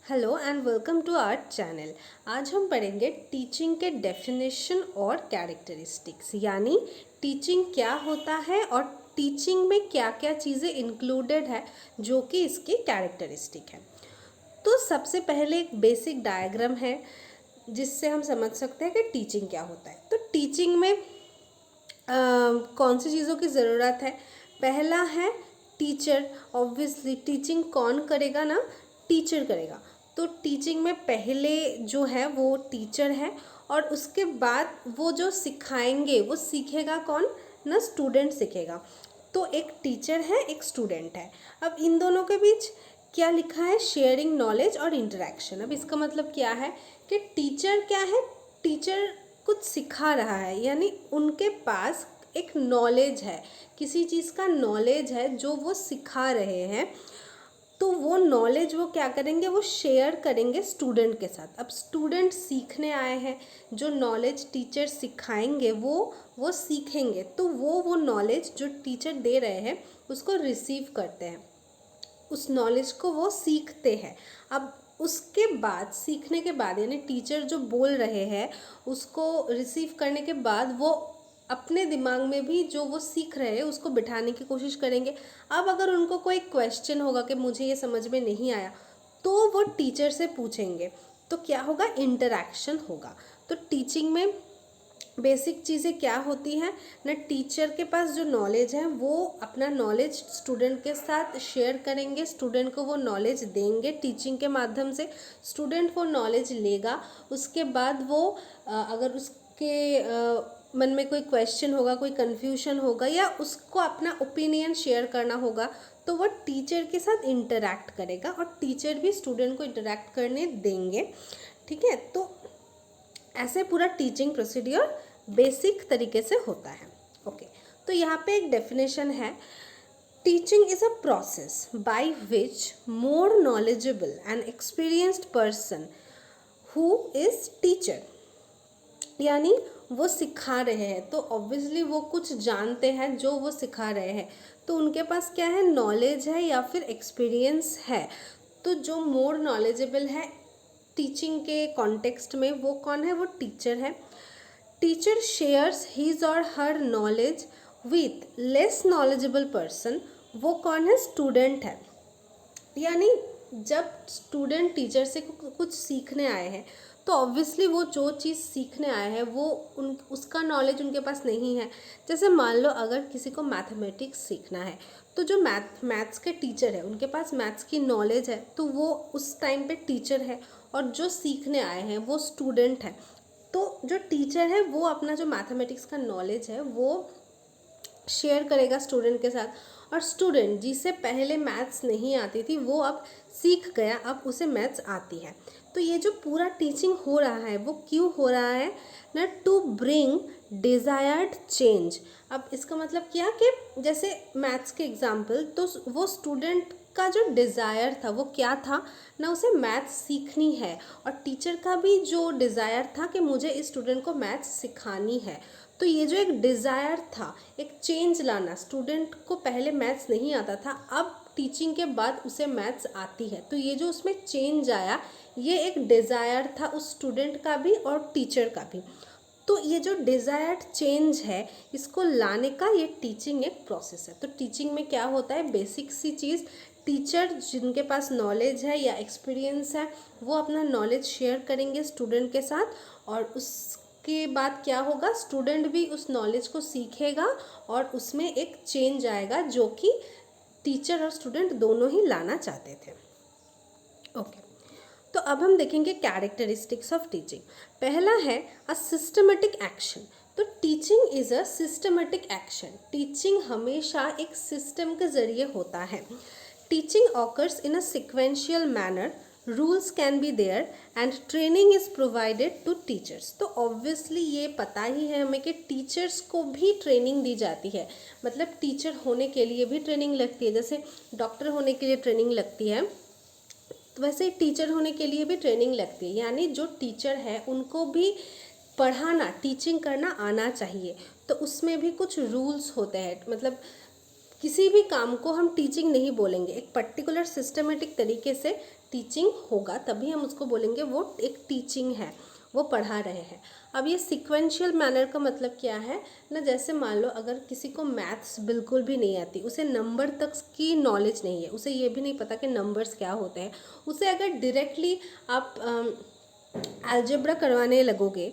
Hello and welcome to our channel. आज हम पढ़ेंगे टीचिंग के डेफिनेशन और कैरेक्टरिस्टिक्स, यानी टीचिंग क्या होता है और टीचिंग में क्या क्या चीज़ें इंक्लूडेड है जो कि इसकी कैरेक्टरिस्टिक है। तो सबसे पहले एक बेसिक डायग्राम है जिससे हम समझ सकते हैं कि टीचिंग क्या होता है। तो टीचिंग में कौन सी चीज़ों की ज़रूरत है? पहला है टीचर। ऑब्वियसली टीचिंग कौन करेगा ना? टीचर करेगा। तो टीचिंग में पहले जो है वो टीचर है और उसके बाद वो जो सिखाएंगे वो सीखेगा कौन ना? स्टूडेंट सीखेगा। तो एक टीचर है, एक स्टूडेंट है। अब इन दोनों के बीच क्या लिखा है? शेयरिंग नॉलेज और इंटरेक्शन। अब इसका मतलब क्या है कि टीचर क्या है? टीचर कुछ सिखा रहा है, यानी उनके पास एक नॉलेज है, किसी चीज़ का नॉलेज है जो वो सिखा रहे हैं। तो वो नॉलेज वो क्या करेंगे? वो शेयर करेंगे स्टूडेंट के साथ। अब स्टूडेंट सीखने आए हैं, जो नॉलेज टीचर सिखाएंगे वो सीखेंगे। तो वो नॉलेज जो टीचर दे रहे हैं उसको रिसीव करते हैं, उस नॉलेज को वो सीखते हैं। अब उसके बाद, सीखने के बाद, यानी टीचर जो बोल रहे हैं उसको रिसीव करने के बाद वो अपने दिमाग में भी जो वो सीख रहे हैं उसको बिठाने की कोशिश करेंगे। अब अगर उनको कोई क्वेश्चन होगा कि मुझे ये समझ में नहीं आया, तो वो टीचर से पूछेंगे। तो क्या होगा? इंटरेक्शन होगा। तो टीचिंग में बेसिक चीज़ें क्या होती हैं ना? टीचर के पास जो नॉलेज है वो अपना नॉलेज स्टूडेंट के साथ शेयर करेंगे, स्टूडेंट को वो नॉलेज देंगे टीचिंग के माध्यम से। स्टूडेंट वो नॉलेज लेगा, उसके बाद वो अगर उसके मन में कोई क्वेश्चन होगा, कोई कन्फ्यूजन होगा या उसको अपना ओपिनियन शेयर करना होगा, तो वो टीचर के साथ इंटरैक्ट करेगा और टीचर भी स्टूडेंट को इंटरैक्ट करने देंगे। ठीक है? तो ऐसे पूरा टीचिंग प्रोसीड्योर बेसिक तरीके से होता है। ओके, तो यहाँ पे एक डेफिनेशन है, teaching is a process by which more knowledgeable and experienced person who is teacher, यानी वो सिखा रहे हैं तो ऑब्वियसली वो कुछ जानते हैं जो वो सिखा रहे हैं, तो उनके पास क्या है? नॉलेज है या फिर एक्सपीरियंस है। तो जो मोर नॉलेजेबल है टीचिंग के कॉन्टेक्स्ट में वो कौन है? वो टीचर है। Teacher shares his or her knowledge with less knowledgeable person, वो कौन है? स्टूडेंट है। यानी जब स्टूडेंट टीचर से कुछ सीखने आए हैं तो ऑब्वियसली वो जो चीज़ सीखने आए हैं वो उसका नॉलेज उनके पास नहीं है। जैसे मान लो अगर किसी को मैथमेटिक्स सीखना है तो जो मैथ्स के टीचर है उनके पास मैथ्स की नॉलेज है, तो वो उस टाइम पे टीचर है और जो सीखने आए हैं वो स्टूडेंट है। तो जो टीचर है वो अपना जो मैथमेटिक्स का नॉलेज है वो शेयर करेगा स्टूडेंट के साथ, और स्टूडेंट जिसे पहले मैथ्स नहीं आती थी वो अब सीख गया, अब उसे मैथ्स आती है। तो ये जो पूरा टीचिंग हो रहा है वो क्यों हो रहा है ना? To bring desired change. अब इसका मतलब क्या कि जैसे मैथ्स के एग्जाम्पल, तो वो स्टूडेंट का जो डिज़ायर था वो क्या था ना? उसे मैथ्स सीखनी है, और टीचर का भी जो डिज़ायर था कि मुझे इस स्टूडेंट को मैथ्स सिखानी है। तो ये जो एक डिज़ायर था, एक चेंज लाना, स्टूडेंट को पहले मैथ्स नहीं आता था, अब टीचिंग के बाद उसे मैथ्स आती है, तो ये जो उसमें चेंज आया ये एक डिज़ायर था उस स्टूडेंट का भी और टीचर का भी। तो ये जो डिज़ायर्ड चेंज है इसको लाने का ये टीचिंग एक प्रोसेस है। तो टीचिंग में क्या होता है? बेसिक सी चीज़, टीचर जिनके पास नॉलेज है या एक्सपीरियंस है वो अपना नॉलेज शेयर करेंगे स्टूडेंट के साथ, और उसके बाद क्या होगा? स्टूडेंट भी उस नॉलेज को सीखेगा और उसमें एक चेंज आएगा जो कि टीचर और स्टूडेंट दोनों ही लाना चाहते थे। ओके, तो अब हम देखेंगे कैरेक्टरिस्टिक्स ऑफ टीचिंग। पहला है अ सिस्टमेटिक एक्शन। तो teaching is a systematic action. Teaching हमेशा एक सिस्टम के ज़रिए होता है। Teaching occurs in a sequential manner, rules can be there and training is provided to teachers. तो ऑब्वियसली ये पता ही है हमें कि टीचर्स को भी ट्रेनिंग दी जाती है, मतलब टीचर होने के लिए भी ट्रेनिंग लगती है। जैसे डॉक्टर होने के लिए ट्रेनिंग लगती है, तो वैसे ही टीचर होने के लिए भी ट्रेनिंग लगती है, यानी जो टीचर है उनको भी पढ़ाना, टीचिंग करना आना चाहिए। तो उसमें भी कुछ रूल्स होते हैं, मतलब किसी भी काम को हम टीचिंग नहीं बोलेंगे, एक पर्टिकुलर सिस्टमेटिक तरीके से टीचिंग होगा तभी हम उसको बोलेंगे वो एक टीचिंग है, वो पढ़ा रहे हैं। अब ये सिक्वेंशियल मैनर का मतलब क्या है ना, जैसे मान लो अगर किसी को मैथ्स बिल्कुल भी नहीं आती, उसे नंबर तक की नॉलेज नहीं है, उसे ये भी नहीं पता कि नंबर्स क्या होते हैं, उसे अगर डायरेक्टली आप अलजेब्रा करवाने लगोगे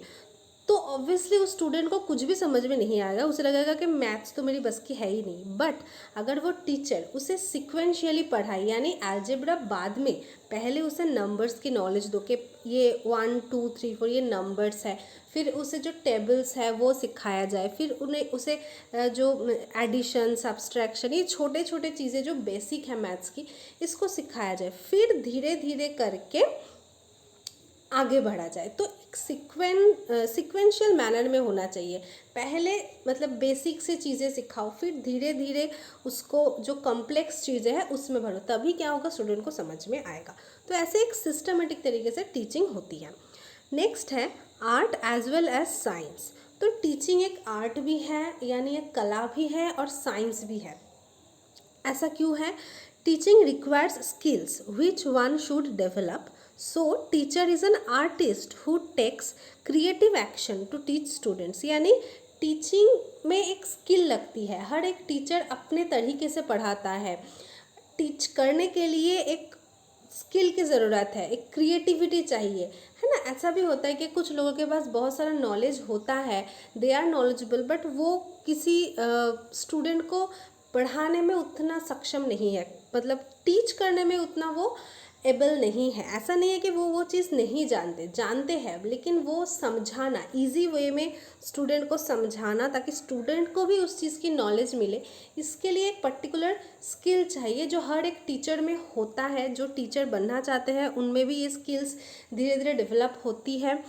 तो ऑब्वियसली उस स्टूडेंट को कुछ भी समझ में नहीं आएगा, उसे लगेगा कि मैथ्स तो मेरी बस की है ही नहीं। बट अगर वो टीचर उसे सिक्वेंशियली पढ़ाए, यानी अलजेब्रा बाद में, पहले उसे नंबर्स की नॉलेज दो कि ये 1 2 3 4 ये नंबर्स है, फिर उसे जो टेबल्स है वो सिखाया जाए, फिर उसे जो एडिशन सब्सट्रैक्शन, ये छोटे छोटे चीज़ें जो बेसिक है मैथ्स की, इसको सिखाया जाए, फिर धीरे धीरे करके आगे बढ़ा जाए। तो एक सिक्वेंशियल मैनर में होना चाहिए। पहले मतलब बेसिक से चीज़ें सिखाओ, फिर धीरे धीरे उसको जो कॉम्प्लेक्स चीज़ें हैं उसमें भरो, तभी क्या होगा, स्टूडेंट को समझ में आएगा। तो ऐसे एक सिस्टमेटिक तरीके से टीचिंग होती है। नेक्स्ट है art as well as science. तो टीचिंग एक आर्ट भी है, यानी एक कला भी है और साइंस भी है। ऐसा क्यों है? Teaching requires skills which one should develop, so teacher is an artist who takes creative action to teach students. यानी टीचिंग में एक स्किल लगती है, हर एक टीचर अपने तरीके से पढ़ाता है। टीच करने के लिए एक स्किल की ज़रूरत है, एक क्रिएटिविटी चाहिए, है ना। ऐसा भी होता है कि कुछ लोगों के पास बहुत सारा नॉलेज होता है, दे आर नॉलेजेबल, बट वो किसी स्टूडेंट को पढ़ाने में उतना सक्षम नहीं है, मतलब टीच करने में उतना वो एबल नहीं है। ऐसा नहीं है कि वो चीज़ नहीं जानते हैं, लेकिन वो समझाना, इजी वे में स्टूडेंट को समझाना ताकि स्टूडेंट को भी उस चीज़ की नॉलेज मिले, इसके लिए एक पर्टिकुलर स्किल चाहिए जो हर एक टीचर में होता है। जो टीचर बनना चाहते हैं उनमें भी ये स्किल्स धीरे धीरे डेवलप होती है।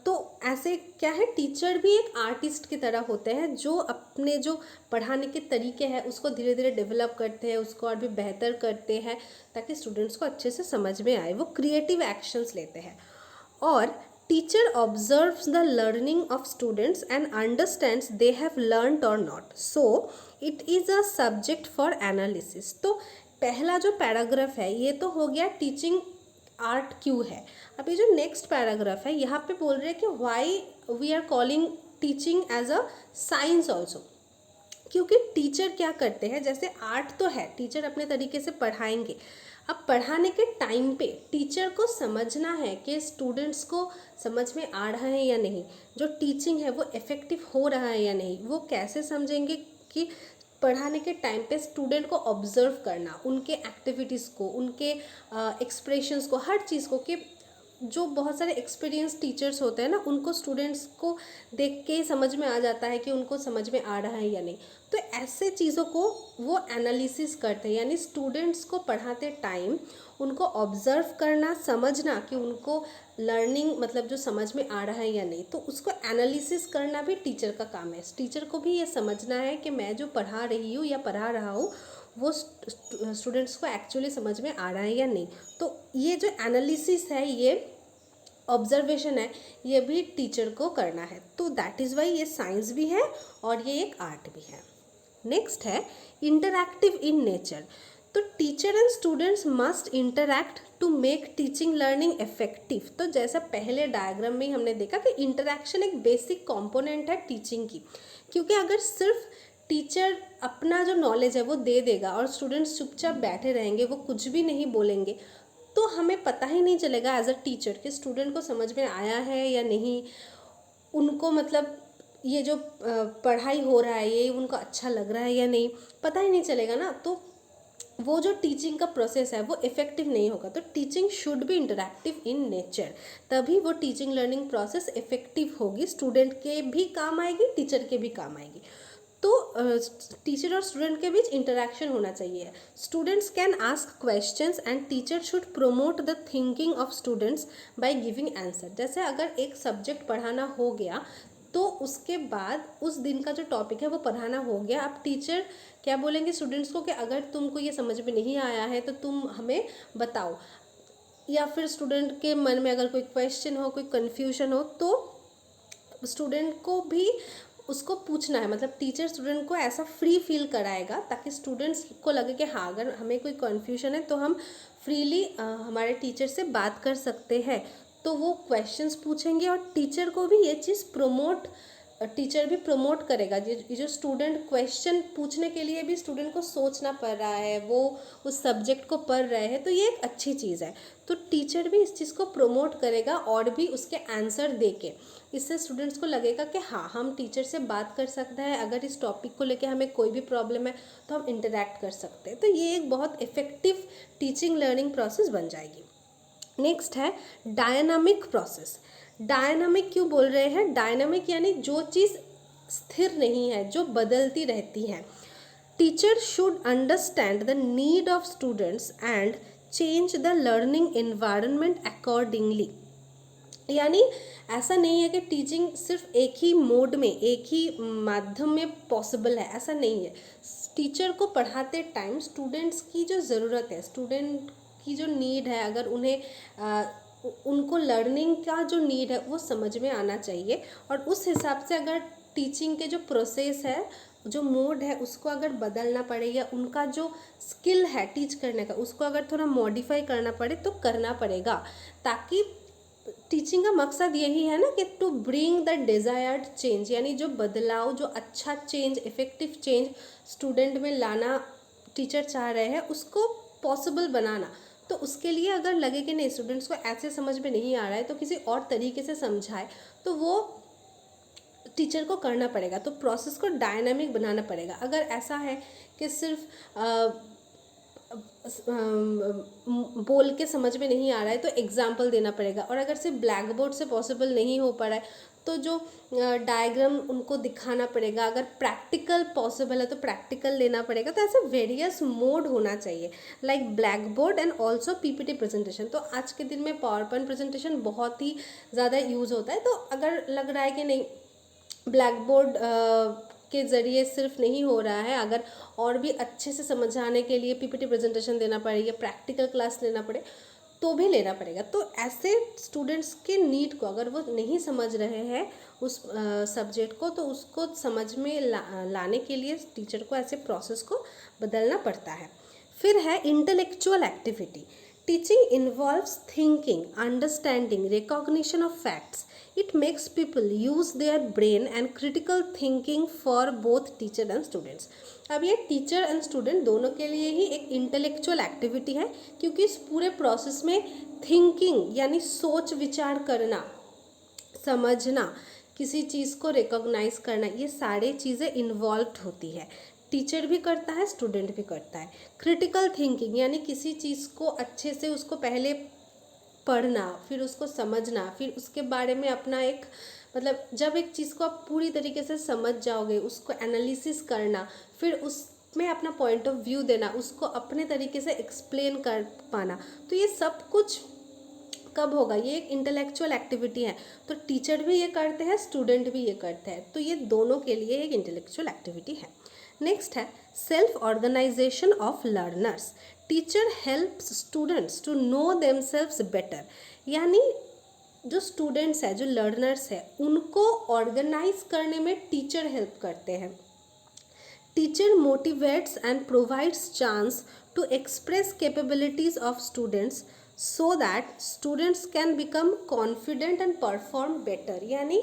तो ऐसे क्या है, टीचर भी एक आर्टिस्ट की तरह होते हैं जो अपने जो पढ़ाने के तरीके हैं उसको धीरे धीरे डेवलप करते हैं, उसको और भी बेहतर करते हैं ताकि स्टूडेंट्स को अच्छे से समझ में आए। वो क्रिएटिव एक्शंस लेते हैं। और teacher observes the learning of students and understands they have learned or not, so it is a subject for analysis. तो पहला जो पैराग्राफ है ये तो हो गया टीचिंग आर्ट क्यों है। अभी जो नेक्स्ट पैराग्राफ है यहाँ पे बोल रहे हैं कि why we are calling teaching as a science also. क्योंकि टीचर क्या करते हैं, जैसे आर्ट तो है, टीचर अपने तरीके से पढ़ाएंगे, अब पढ़ाने के टाइम पे टीचर को समझना है कि स्टूडेंट्स को समझ में आ रहा है या नहीं, जो टीचिंग है वो इफ़ेक्टिव हो रहा है या नहीं। वो कैसे समझेंगे कि पढ़ाने के टाइम पे स्टूडेंट को ऑब्जर्व करना, उनके एक्टिविटीज़ को, उनके एक्सप्रेशंस को, हर चीज़ को, कि जो बहुत सारे एक्सपीरियंस टीचर्स होते हैं ना, उनको स्टूडेंट्स को देख के समझ में आ जाता है कि उनको समझ में आ रहा है या नहीं। तो ऐसे चीज़ों को वो एनालिसिस करते हैं, यानी स्टूडेंट्स को पढ़ाते टाइम उनको ऑब्जर्व करना, समझना कि उनको लर्निंग मतलब जो समझ में आ रहा है या नहीं, तो उसको एनालिसिस करना भी टीचर का काम है। टीचर को भी ये समझना है कि मैं जो पढ़ा रही हूँ या पढ़ा रहा हूँ वो स्टूडेंट्स को एक्चुअली समझ में आ रहा है या नहीं। तो ये जो एनालिसिस है, ये ऑब्जर्वेशन है, ये भी टीचर को करना है। तो दैट इज़ वाई ये साइंस भी है और ये एक आर्ट भी है। नेक्स्ट है इंटरैक्टिव इन नेचर। तो teacher and students must interact to make teaching learning effective. तो जैसा पहले डायग्राम में ही हमने देखा कि इंटरैक्शन एक बेसिक कंपोनेंट है टीचिंग की, क्योंकि अगर सिर्फ टीचर अपना जो नॉलेज है वो दे देगा और स्टूडेंट्स चुपचाप बैठे रहेंगे, वो कुछ भी नहीं बोलेंगे, तो हमें पता ही नहीं चलेगा एज अ टीचर कि स्टूडेंट को समझ में आया है या नहीं, उनको मतलब ये जो पढ़ाई हो रहा है ये उनको अच्छा लग रहा है या नहीं, पता ही नहीं चलेगा ना। तो वो जो टीचिंग का प्रोसेस है वो इफ़ेक्टिव नहीं होगा। तो teaching should be interactive in nature, तभी वो टीचिंग लर्निंग प्रोसेस इफ़ेक्टिव होगी, स्टूडेंट के भी काम आएगी, टीचर के भी काम आएगी। तो टीचर और स्टूडेंट के बीच इंटरेक्शन होना चाहिए। Students can ask questions and teacher should promote the thinking of students by giving answer. जैसे अगर एक सब्जेक्ट पढ़ाना हो गया तो उसके बाद उस दिन का जो टॉपिक है वो पढ़ाना हो गया, अब टीचर क्या बोलेंगे स्टूडेंट्स को कि अगर तुमको ये समझ में नहीं आया है तो तुम हमें बताओ, या फिर स्टूडेंट के मन में अगर कोई क्वेश्चन हो, कोई कन्फ्यूजन हो, तो स्टूडेंट को भी उसको पूछना है, मतलब टीचर स्टूडेंट को ऐसा फ्री फील कराएगा ताकि स्टूडेंट्स को लगे कि हाँ अगर हमें कोई कन्फ्यूजन है तो हम फ्रीली हमारे टीचर से बात कर सकते हैं। तो वो क्वेश्चंस पूछेंगे और टीचर को भी ये चीज़ टीचर भी प्रमोट करेगा। ये जो स्टूडेंट क्वेश्चन पूछने के लिए भी स्टूडेंट को सोचना पड़ रहा है, वो उस सब्जेक्ट को पढ़ रहे हैं, तो ये एक अच्छी चीज़ है। तो टीचर भी इस चीज़ को प्रमोट करेगा और भी उसके आंसर दे के, इससे स्टूडेंट्स को लगेगा कि हाँ हम टीचर से बात कर सकते हैं, अगर इस टॉपिक को लेके हमें कोई भी प्रॉब्लम है तो हम इंटरेक्ट कर सकते हैं। तो ये एक बहुत इफ़ेक्टिव टीचिंग लर्निंग प्रोसेस बन जाएगी। नेक्स्ट है डायनामिक प्रोसेस। डायनामिक क्यों बोल रहे हैं? डायनामिक यानी जो चीज़ स्थिर नहीं है, जो बदलती रहती है। Teacher should understand the need of students and change the learning environment accordingly. यानी ऐसा नहीं है कि टीचिंग सिर्फ एक ही मोड में, एक ही माध्यम में पॉसिबल है, ऐसा नहीं है। टीचर को पढ़ाते टाइम स्टूडेंट्स की जो ज़रूरत है, स्टूडेंट की जो नीड है, अगर उनको लर्निंग का जो नीड है वो समझ में आना चाहिए, और उस हिसाब से अगर टीचिंग के जो प्रोसेस है, जो मोड है, उसको अगर बदलना पड़े या उनका जो स्किल है टीच करने का उसको अगर थोड़ा मॉडिफाई करना पड़े तो करना पड़ेगा। ताकि टीचिंग का मकसद यही है ना कि to bring the desired change, यानी जो बदलाव, जो अच्छा चेंज, इफ़ेक्टिव चेंज स्टूडेंट में लाना टीचर चाह रहे हैं उसको पॉसिबल बनाना। तो उसके लिए अगर लगे कि नहीं स्टूडेंट्स को ऐसे समझ में नहीं आ रहा है तो किसी और तरीके से समझाए, तो वो टीचर को करना पड़ेगा। तो प्रोसेस को डायनामिक बनाना पड़ेगा। अगर ऐसा है कि सिर्फ बोल के समझ में नहीं आ रहा है तो एग्जाम्पल देना पड़ेगा, और अगर सिर्फ ब्लैक बोर्ड से पॉसिबल नहीं हो पा रहा है तो जो डायग्राम उनको दिखाना पड़ेगा। अगर प्रैक्टिकल पॉसिबल है तो प्रैक्टिकल लेना पड़ेगा। तो ऐसे वेरियस मोड होना चाहिए, like black board and also PPT presentation. तो आज के दिन में पावर पॉइंट प्रेजेंटेशन बहुत ही ज़्यादा यूज़ होता है। तो अगर लग रहा है कि नहीं ब्लैक बोर्ड के ज़रिए सिर्फ नहीं हो रहा है, अगर और भी अच्छे से समझाने के लिए पीपीटी प्रेजेंटेशन देना पड़े या प्रैक्टिकल क्लास लेना पड़े तो भी लेना पड़ेगा। तो ऐसे स्टूडेंट्स के नीड को अगर वो नहीं समझ रहे हैं उस सब्जेक्ट को, तो उसको समझ में लाने के लिए टीचर को ऐसे प्रोसेस को बदलना पड़ता है। फिर है intellectual activity. Teaching involves thinking, understanding, recognition of facts. It makes people use their brain and critical thinking for both teacher and students. अब ये टीचर एंड स्टूडेंट दोनों के लिए ही एक इंटेलेक्चुअल एक्टिविटी है, क्योंकि इस पूरे प्रोसेस में थिंकिंग यानी सोच विचार करना, समझना, किसी चीज़ को रिकॉग्नाइज करना, ये सारी चीज़ें इन्वॉल्व होती है। टीचर भी करता है, स्टूडेंट भी करता है। क्रिटिकल थिंकिंग यानी किसी चीज़ को अच्छे से उसको पहले पढ़ना, फिर उसको समझना, फिर उसके बारे में अपना एक मतलब जब एक चीज़ को आप पूरी तरीके से समझ जाओगे, उसको एनालिसिस करना, फिर उसमें अपना पॉइंट ऑफ व्यू देना, उसको अपने तरीके से एक्सप्लेन कर पाना, तो ये सब कुछ कब होगा? ये एक इंटेलेक्चुअल एक्टिविटी है। तो टीचर भी ये करते हैं, स्टूडेंट भी ये करते हैं, तो ये दोनों के लिए एक इंटेलेक्चुअल एक्टिविटी है। नेक्स्ट है self organisation of learners. Teacher helps students to know themselves better. यानी जो स्टूडेंट्स है, जो लर्नर्स है, उनको ऑर्गेनाइज करने में टीचर हेल्प करते हैं। Teacher motivates and provides chance to express capabilities of students so that students can become confident and perform better. यानी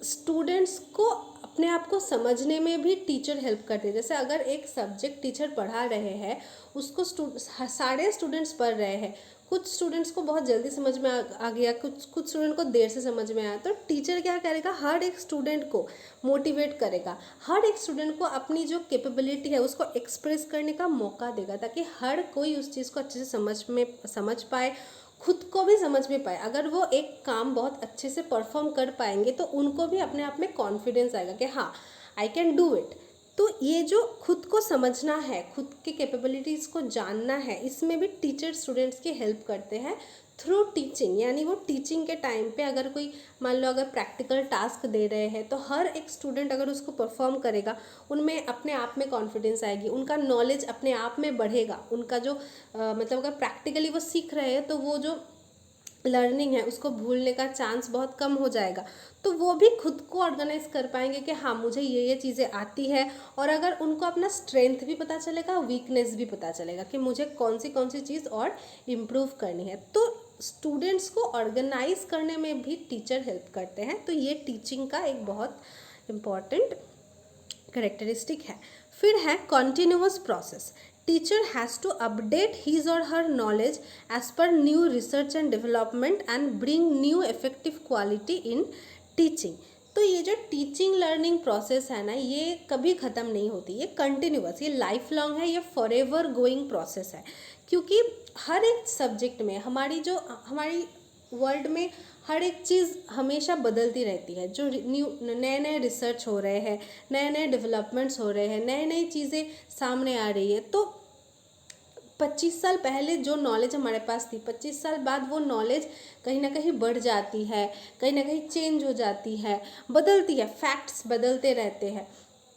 स्टूडेंट्स को अपने आप को समझने में भी टीचर हेल्प करते हैं। जैसे अगर एक सब्जेक्ट टीचर पढ़ा रहे हैं, उसको सारे स्टूडेंट्स पढ़ रहे हैं, कुछ स्टूडेंट्स को बहुत जल्दी समझ में आ गया, कुछ स्टूडेंट को देर से समझ में आया, तो टीचर क्या करेगा? हर एक स्टूडेंट को मोटिवेट करेगा, हर एक स्टूडेंट को अपनी जो कैपेबिलिटी है उसको एक्सप्रेस करने का मौका देगा, ताकि हर कोई उस चीज़ को अच्छे से समझ पाए, खुद को भी समझ में पाए। अगर वो एक काम बहुत अच्छे से परफॉर्म कर पाएंगे तो उनको भी अपने आप में कॉन्फिडेंस आएगा कि हाँ आई कैन डू इट। तो ये जो खुद को समझना है, खुद की कैपेबिलिटीज़ को जानना है, इसमें भी टीचर स्टूडेंट्स की हेल्प करते हैं थ्रू टीचिंग। यानी वो टीचिंग के टाइम पे अगर कोई मान लो अगर प्रैक्टिकल टास्क दे रहे हैं तो हर एक स्टूडेंट अगर उसको परफॉर्म करेगा, उनमें अपने आप में कॉन्फिडेंस आएगी, उनका नॉलेज अपने आप में बढ़ेगा, उनका जो मतलब अगर प्रैक्टिकली वो सीख रहे हैं तो वो जो लर्निंग है उसको भूलने का चांस बहुत कम हो जाएगा। तो वो भी खुद को ऑर्गेनाइज कर पाएंगे कि हाँ मुझे ये चीज़ें आती है, और अगर उनको अपना स्ट्रेंथ भी पता चलेगा, वीकनेस भी पता चलेगा कि मुझे कौन सी चीज़ और इम्प्रूव करनी है। तो स्टूडेंट्स को ऑर्गेनाइज करने में भी टीचर हेल्प करते हैं। तो ये टीचिंग का एक बहुत इम्पॉर्टेंट करेक्टरिस्टिक है। फिर है continuous process. Teacher has to update his or her knowledge as per new research and development and bring new effective quality in teaching. तो ये जो टीचिंग लर्निंग प्रोसेस है ना, ये कभी ख़त्म नहीं होती, ये कंटिन्यूअस, ये लाइफ लॉन्ग है, ये फॉरएवर गोइंग प्रोसेस है। क्योंकि हर एक सब्जेक्ट में हमारी वर्ल्ड में हर एक चीज़ हमेशा बदलती रहती है। जो नए रिसर्च हो रहे हैं, नए डेवलपमेंट्स हो रहे हैं, नई चीज़ें सामने आ रही है। तो 25 साल पहले जो नॉलेज हमारे पास थी, 25 साल बाद वो नॉलेज कहीं ना कहीं बढ़ जाती है, कहीं ना कहीं चेंज हो जाती है, बदलती है, फैक्ट्स बदलते रहते हैं।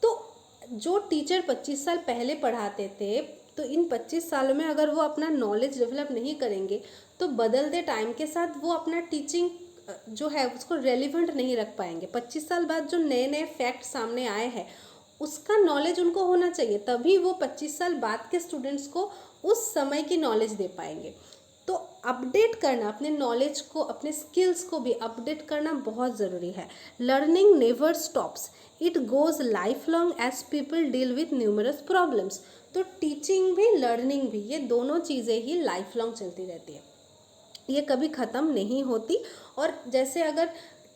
तो जो टीचर 25 साल पहले पढ़ाते थे, तो इन 25 सालों में अगर वो अपना नॉलेज डेवलप नहीं करेंगे तो बदलते टाइम के साथ वो अपना टीचिंग जो है उसको रेलिवेंट नहीं रख पाएंगे। 25 साल बाद जो नए फैक्ट सामने आए हैं उसका नॉलेज उनको होना चाहिए, तभी वो 25 साल बाद के स्टूडेंट्स को उस समय की नॉलेज दे पाएंगे। तो अपडेट करना, अपने नॉलेज को, अपने स्किल्स को भी अपडेट करना बहुत ज़रूरी है। Learning never stops, it goes life long as people deal with numerous problems. तो टीचिंग भी लर्निंग भी, ये दोनों चीज़ें ही लाइफ लॉन्ग चलती रहती है, ये कभी ख़त्म नहीं होती। और जैसे अगर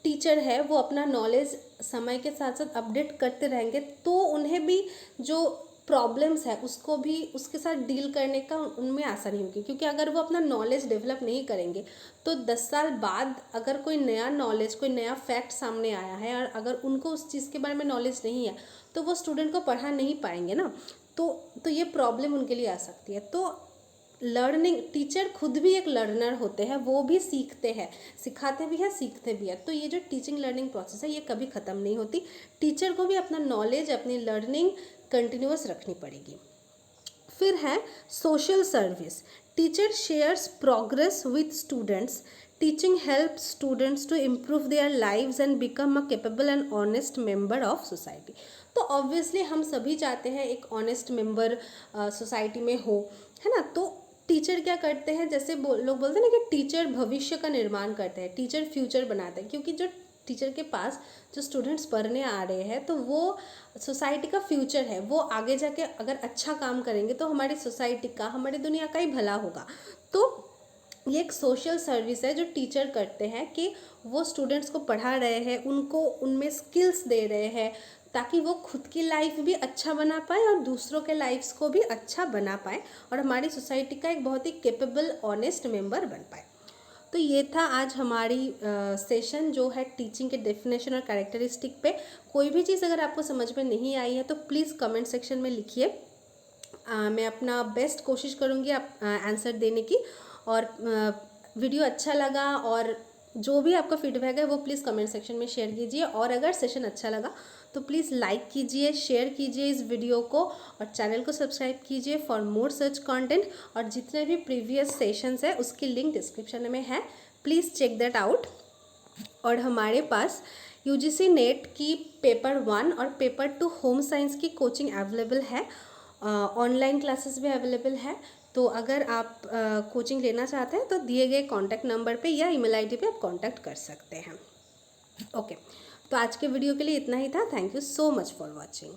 टीचर है वो अपना नॉलेज समय के साथ साथ अपडेट करते रहेंगे तो उन्हें भी जो प्रॉब्लम्स है उसको भी उसके साथ डील करने का उनमें आसानी होगी। क्योंकि अगर वो अपना नॉलेज डेवलप नहीं करेंगे तो 10 साल बाद अगर कोई नया नॉलेज, कोई नया फैक्ट सामने आया है और अगर उनको उस चीज़ के बारे में नॉलेज नहीं है तो वो स्टूडेंट को पढ़ा नहीं पाएंगे ना। तो ये प्रॉब्लम उनके लिए आ सकती है। तो लर्निंग, टीचर खुद भी एक लर्नर होते हैं, वो भी सीखते हैं, सिखाते भी हैं, सीखते भी हैं। तो ये जो टीचिंग लर्निंग प्रोसेस है ये कभी ख़त्म नहीं होती। टीचर को भी अपना नॉलेज, अपनी लर्निंग कंटिन्यूअस रखनी पड़ेगी। फिर है social service. Teacher shares progress with students. Teaching help students to improve their lives and become a capable and honest member of society. तो ऑब्वियसली हम सभी चाहते हैं एक ऑनेस्ट मेंबर सोसाइटी में हो, है ना। तो टीचर क्या करते हैं, जैसे लोग बोलते हैं ना कि टीचर भविष्य का निर्माण करते हैं, टीचर फ्यूचर बनाते हैं। क्योंकि जो टीचर के पास जो स्टूडेंट्स पढ़ने आ रहे हैं तो वो सोसाइटी का फ्यूचर है। वो आगे जाके अगर अच्छा काम करेंगे तो हमारी सोसाइटी का, हमारी दुनिया का ही भला होगा। तो ये एक सोशल सर्विस है जो टीचर करते हैं कि वो स्टूडेंट्स को पढ़ा रहे हैं, उनको उनमें स्किल्स दे रहे हैं ताकि वो खुद की लाइफ भी अच्छा बना पाए और दूसरों के लाइफ्स को भी अच्छा बना पाए और हमारी सोसाइटी का एक बहुत ही कैपेबल, ऑनेस्ट मेंबर बन पाए। तो ये था आज हमारी सेशन जो है टीचिंग के डेफिनेशन और कैरेक्टरिस्टिक पे। कोई भी चीज़ अगर आपको समझ में नहीं आई है तो प्लीज़ कमेंट सेक्शन में लिखिए। मैं अपना बेस्ट कोशिश करूँगी आंसर देने की। और वीडियो अच्छा लगा और जो भी आपका फीडबैक है वो प्लीज़ कमेंट सेक्शन में शेयर कीजिए। और अगर सेशन अच्छा लगा तो प्लीज़ लाइक कीजिए, शेयर कीजिए इस वीडियो को और चैनल को सब्सक्राइब कीजिए फॉर मोर सच कंटेंट। और जितने भी प्रीवियस सेशंस है उसकी लिंक डिस्क्रिप्शन में है, प्लीज़ चेक दैट आउट। और हमारे पास UGC नेट की पेपर 1 और पेपर 2 होम साइंस की कोचिंग अवेलेबल है, ऑनलाइन क्लासेस भी अवेलेबल है। तो अगर आप कोचिंग लेना चाहते हैं तो दिए गए कॉन्टैक्ट नंबर पे या email ID पे आप कॉन्टैक्ट कर सकते हैं। ओके, तो आज के वीडियो के लिए इतना ही था। Thank you so much for watching.